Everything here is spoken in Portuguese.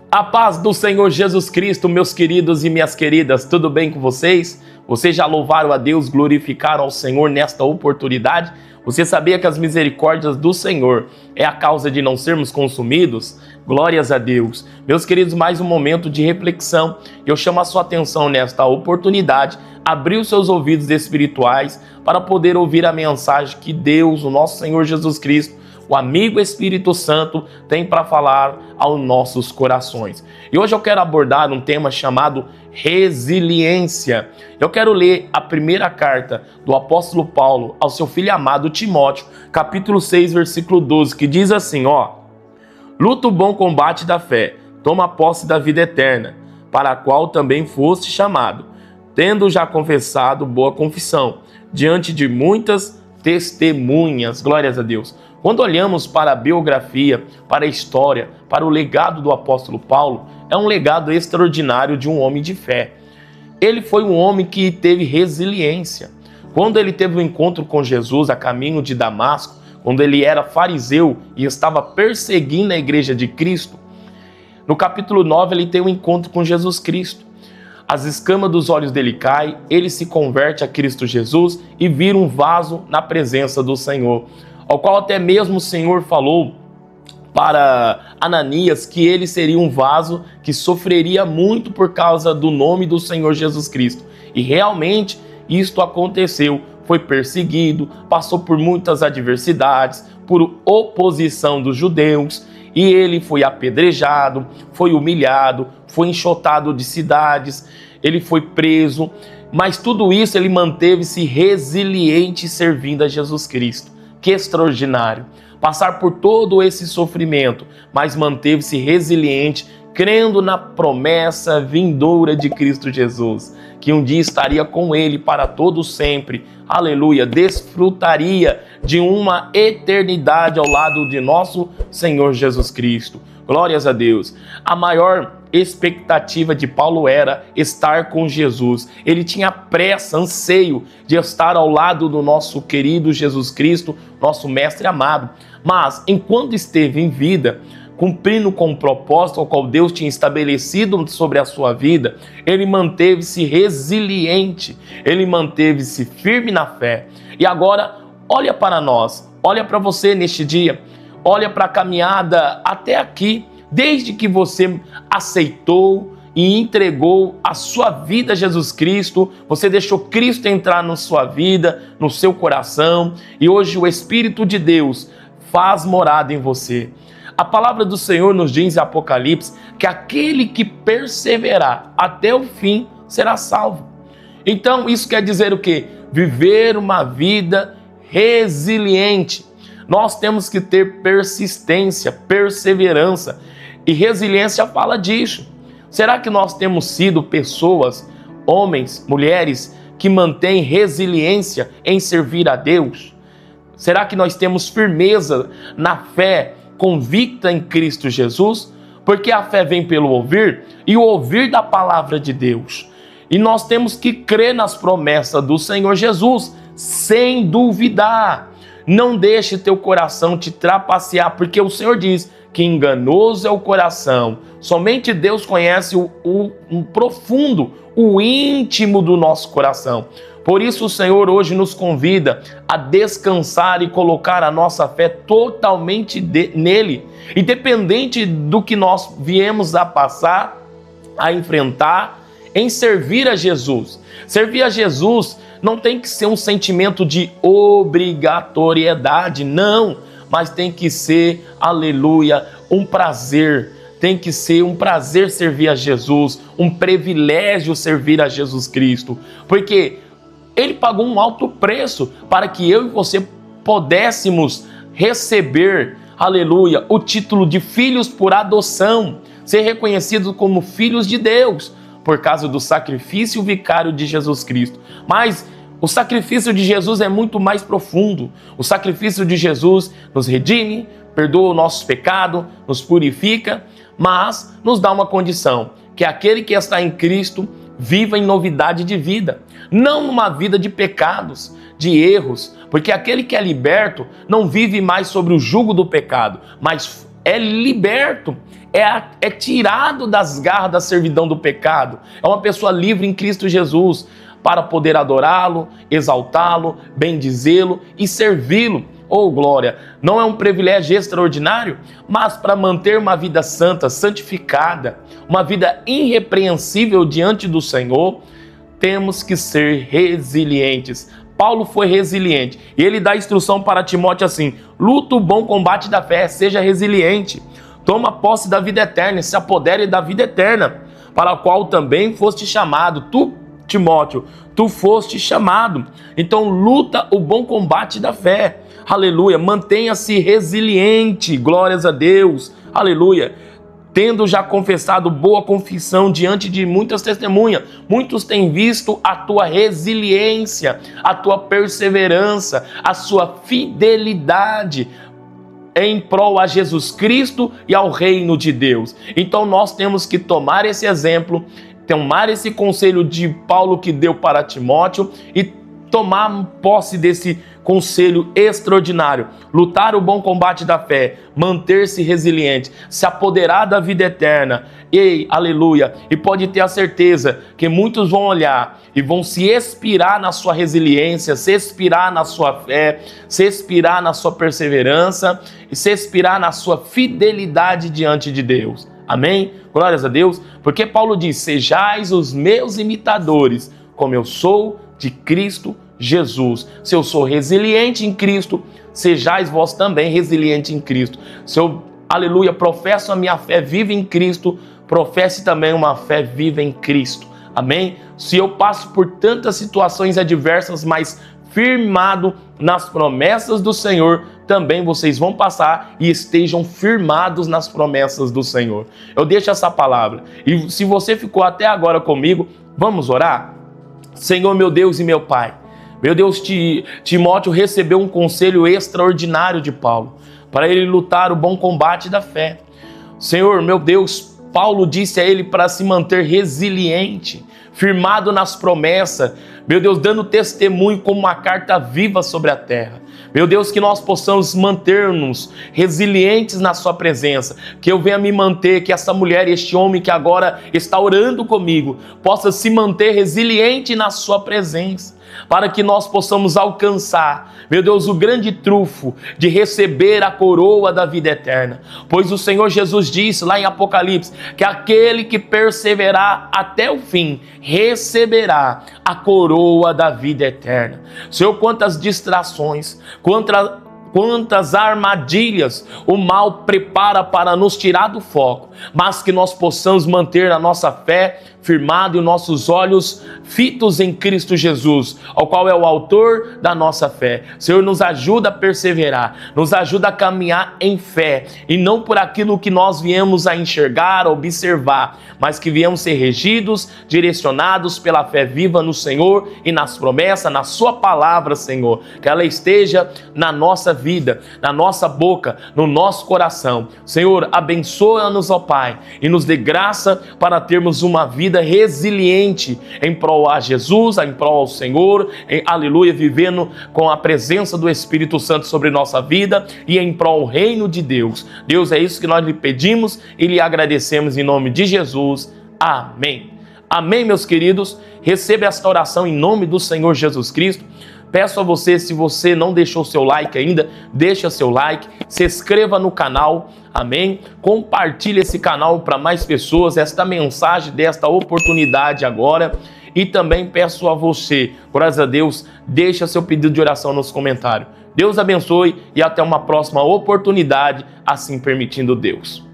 A paz do Senhor Jesus Cristo, meus queridos e minhas queridas, tudo bem com vocês? Vocês já louvaram a Deus, glorificaram ao Senhor nesta oportunidade? Você sabia que as misericórdias do Senhor é a causa de não sermos consumidos? Glórias a Deus. Meus queridos, mais um momento de reflexão. Eu chamo a sua atenção nesta oportunidade, abrir os seus ouvidos espirituais para poder ouvir a mensagem que Deus, o nosso Senhor Jesus Cristo, o amigo Espírito Santo, tem para falar aos nossos corações. E hoje eu quero abordar um tema chamado resiliência. Eu quero ler a primeira carta do apóstolo Paulo ao seu filho amado Timóteo, capítulo 6, versículo 12, que diz assim, luta o bom combate da fé, toma posse da vida eterna, para a qual também foste chamado, tendo já confessado boa confissão, diante de muitas testemunhas. Glórias a Deus. Quando olhamos para a biografia, para a história, para o legado do apóstolo Paulo, é um legado extraordinário de um homem de fé. Ele foi um homem que teve resiliência. Quando ele teve um encontro com Jesus a caminho de Damasco, quando ele era fariseu e estava perseguindo a igreja de Cristo, no capítulo 9 ele tem um encontro com Jesus Cristo. As escamas dos olhos dele caem, ele se converte a Cristo Jesus e vira um vaso na presença do Senhor, ao qual até mesmo o Senhor falou para Ananias que ele seria um vaso que sofreria muito por causa do nome do Senhor Jesus Cristo. E realmente isto aconteceu, foi perseguido, passou por muitas adversidades, por oposição dos judeus, e ele foi apedrejado, foi humilhado, foi enxotado de cidades, ele foi preso, mas tudo isso ele manteve-se resiliente servindo a Jesus Cristo. Que extraordinário! Passar por todo esse sofrimento, mas manteve-se resiliente, crendo na promessa vindoura de Cristo Jesus, que um dia estaria com ele para todo sempre. Aleluia! Desfrutaria de uma eternidade ao lado de nosso Senhor Jesus Cristo. Glórias a Deus. A maior expectativa de Paulo era estar com Jesus. Ele tinha pressa, anseio de estar ao lado do nosso querido Jesus Cristo, nosso mestre amado. Mas, enquanto esteve em vida, cumprindo com o propósito ao qual Deus tinha estabelecido sobre a sua vida, ele manteve-se resiliente, ele manteve-se firme na fé. E agora, olha para nós, olha para você neste dia, olha para a caminhada até aqui, desde que você aceitou e entregou a sua vida a Jesus Cristo, você deixou Cristo entrar na sua vida, no seu coração, e hoje o Espírito de Deus faz morada em você. A palavra do Senhor nos diz em Apocalipse que aquele que perseverar até o fim será salvo. Então isso quer dizer o quê? Viver uma vida resiliente. Nós temos que ter persistência, perseverança, e resiliência fala disso. Será que nós temos sido pessoas, homens, mulheres, que mantêm resiliência em servir a Deus? Será que nós temos firmeza na fé convicta em Cristo Jesus? Porque a fé vem pelo ouvir, e o ouvir da palavra de Deus. E nós temos que crer nas promessas do Senhor Jesus, sem duvidar. Não deixe teu coração te trapacear, porque o Senhor diz que enganoso é o coração. Somente Deus conhece o profundo, o íntimo do nosso coração. Por isso o Senhor hoje nos convida a descansar e colocar a nossa fé totalmente nele, independente do que nós viemos a passar, a enfrentar, em servir a Jesus. Servir a Jesus não tem que ser um sentimento de obrigatoriedade, não, mas tem que ser, aleluia, um prazer. Tem que ser um prazer servir a Jesus, um privilégio servir a Jesus Cristo, porque Ele pagou um alto preço para que eu e você pudéssemos receber, aleluia, o título de filhos por adoção, ser reconhecidos como filhos de Deus, por causa do sacrifício vicário de Jesus Cristo. Mas o sacrifício de Jesus é muito mais profundo. O sacrifício de Jesus nos redime, perdoa o nosso pecado, nos purifica, mas nos dá uma condição, que aquele que está em Cristo viva em novidade de vida, não numa vida de pecados, de erros, porque aquele que é liberto não vive mais sobre o jugo do pecado, mas é liberto, é tirado das garras da servidão do pecado. É uma pessoa livre em Cristo Jesus para poder adorá-lo, exaltá-lo, bendizê-lo e servi-lo. Oh, glória! Não é um privilégio extraordinário, mas para manter uma vida santa, santificada, uma vida irrepreensível diante do Senhor, temos que ser resilientes. Paulo foi resiliente e ele dá instrução para Timóteo assim: luta o bom combate da fé, seja resiliente, toma posse da vida eterna, se apodere da vida eterna, para a qual também foste chamado. Tu, Timóteo, tu foste chamado. Então luta o bom combate da fé. Aleluia, mantenha-se resiliente, glórias a Deus, aleluia, tendo já confessado boa confissão diante de muitas testemunhas. Muitos têm visto a tua resiliência, a tua perseverança, a sua fidelidade em prol a Jesus Cristo e ao reino de Deus. Então nós temos que tomar esse exemplo, tomar esse conselho de Paulo que deu para Timóteo e tomar posse desse conselho extraordinário, lutar o bom combate da fé, manter-se resiliente, se apoderar da vida eterna. Ei, aleluia! E pode ter a certeza que muitos vão olhar e vão se inspirar na sua resiliência, se inspirar na sua fé, se inspirar na sua perseverança e se inspirar na sua fidelidade diante de Deus. Amém? Glórias a Deus. Porque Paulo diz: sejais os meus imitadores, como eu sou de Cristo Jesus. Se eu sou resiliente em Cristo, sejais vós também resiliente em Cristo. Se eu, aleluia, professo a minha fé viva em Cristo, professe também uma fé viva em Cristo. Amém? Se eu passo por tantas situações adversas, mas firmado nas promessas do Senhor, também vocês vão passar e estejam firmados nas promessas do Senhor. Eu deixo essa palavra. E se você ficou até agora comigo, vamos orar? Senhor, meu Deus e meu Pai, meu Deus, Timóteo recebeu um conselho extraordinário de Paulo, para ele lutar o bom combate da fé. Senhor, meu Deus, Paulo disse a ele para se manter resiliente, firmado nas promessas, meu Deus, dando testemunho como uma carta viva sobre a terra. Meu Deus, que nós possamos manter-nos resilientes na sua presença, que eu venha me manter, que essa mulher, este homem que agora está orando comigo, possa se manter resiliente na sua presença, para que nós possamos alcançar, meu Deus, o grande trunfo de receber a coroa da vida eterna. Pois o Senhor Jesus disse lá em Apocalipse que aquele que perseverar até o fim receberá a coroa da vida eterna. Senhor, quantas distrações, quantas armadilhas o mal prepara para nos tirar do foco, mas que nós possamos manter a nossa fé firmada e os nossos olhos fitos em Cristo Jesus, ao qual é o autor da nossa fé. Senhor, nos ajuda a perseverar, nos ajuda a caminhar em fé, e não por aquilo que nós viemos a enxergar, observar, mas que viemos ser regidos, direcionados pela fé viva no Senhor e nas promessas, na sua palavra, Senhor, que ela esteja na nossa vida, na nossa boca, no nosso coração. Senhor, abençoa-nos, ó Pai, e nos dê graça para termos uma vida resiliente em prol a Jesus, em prol ao Senhor, aleluia, vivendo com a presença do Espírito Santo sobre nossa vida e em prol ao reino de Deus. Deus, é isso que nós lhe pedimos e lhe agradecemos em nome de Jesus. Amém. Amém, meus queridos. Receba esta oração em nome do Senhor Jesus Cristo. Peço a você, se você não deixou seu like ainda, deixa seu like, se inscreva no canal, amém? Compartilhe esse canal para mais pessoas, esta mensagem desta oportunidade agora. E também peço a você, graças a Deus, deixa seu pedido de oração nos comentários. Deus abençoe e até uma próxima oportunidade, assim permitindo Deus.